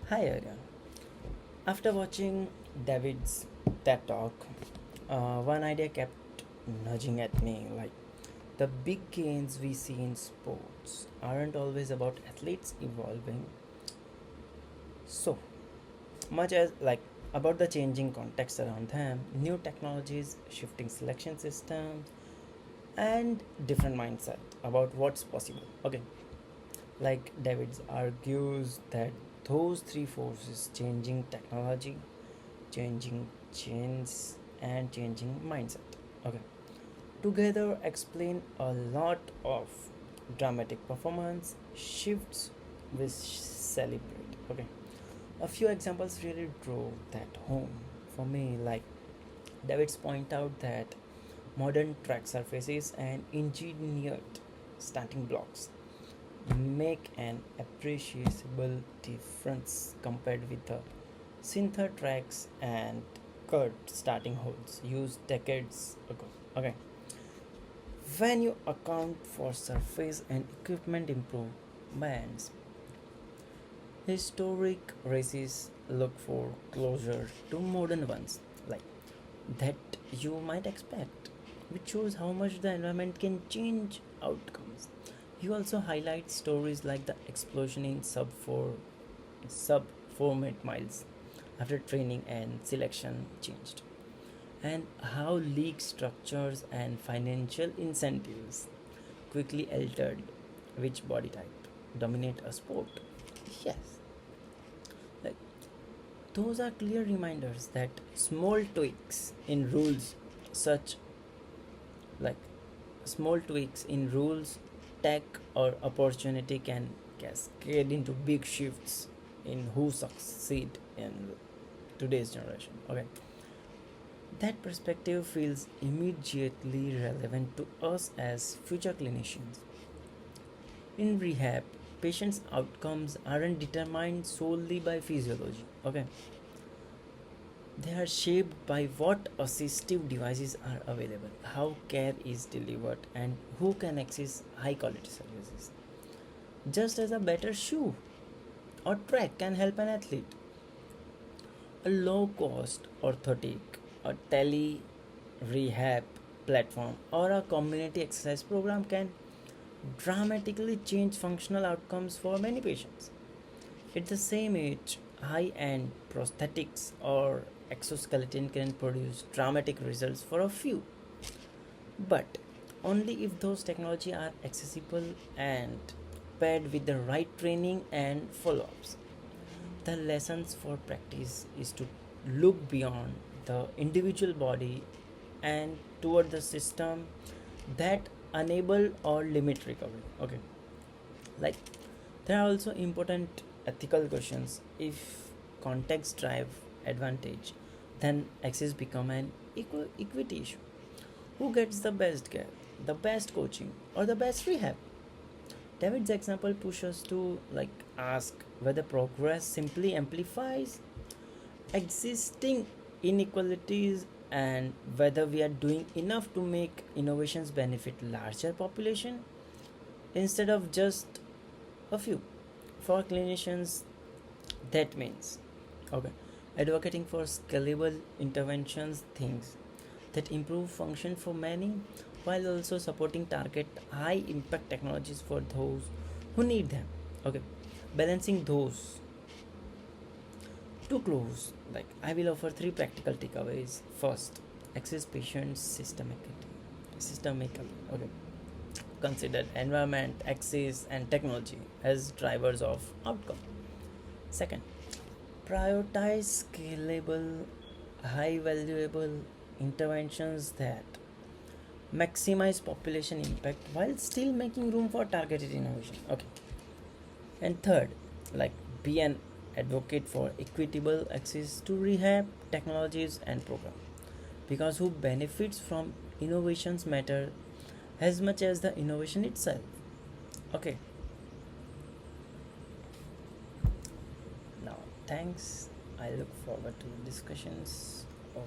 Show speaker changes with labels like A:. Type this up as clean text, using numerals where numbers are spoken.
A: Hi again. After watching David's TED talk, one idea kept nudging at me like the big gains we see in sports aren't always about athletes evolving so much as about the changing context around them, new technologies, shifting selection systems, and different mindset about what's possible. Okay, like David argues that those three forces changing technology, changing chains, and changing mindset. Okay, together explain a lot of dramatic performance shifts we celebrate. Okay, a few examples really drove that home for me. Like David's point out that modern track surfaces and engineered starting blocks make an appreciable difference compared with the Synther tracks and cut starting holes used decades ago. Okay, when you account for surface and equipment improvements, historic races look for closer to modern ones, like that you might expect, which shows how much the environment can change outcomes. He also highlights stories like the explosion in sub 4 minute miles after training and selection changed, and how league structures and financial incentives quickly altered which body type dominate a sport. Yes, like those are clear reminders that small tweaks in rules, such like small tweaks in rules, tech, or opportunity can cascade into big shifts in who succeed in today's generation. Okay, that perspective feels immediately relevant to us as future clinicians. In rehab, patients' outcomes aren't determined solely by physiology. Okay, they are shaped by what assistive devices are available, how care is delivered, and who can access high quality services. Just as a better shoe or track can help an athlete, a low cost orthotic, a tele rehab platform, or a community exercise program can dramatically change functional outcomes for many patients. At the same age, high end prosthetics or exoskeleton can produce dramatic results for a few, but only if those technology are accessible and paired with the right training and follow-ups. The lessons for practice is to look beyond the individual body and toward the system that enable or limit recovery. Okay, like there are also important ethical questions. If context drive advantage, then access become an equity issue. Who gets the best care, the best coaching, or the best rehab? David's example pushes to ask whether progress simply amplifies existing inequalities and whether we are doing enough to make innovations benefit larger population instead of just a few. For clinicians, that means okay, advocating for scalable interventions, things that improve function for many while also supporting target high impact technologies for those who need them. Okay, balancing those too close. I will offer three practical takeaways. First, access patients systemically. Okay, consider environment, access, and technology as drivers of outcome. Second, prioritize scalable, high valuable interventions that maximize population impact while still making room for targeted innovation. Okay. And third, like be an advocate for equitable access to rehab technologies and programs, because who benefits from innovations matter as much as the innovation itself. Okay, now thanks. I look forward to discussions of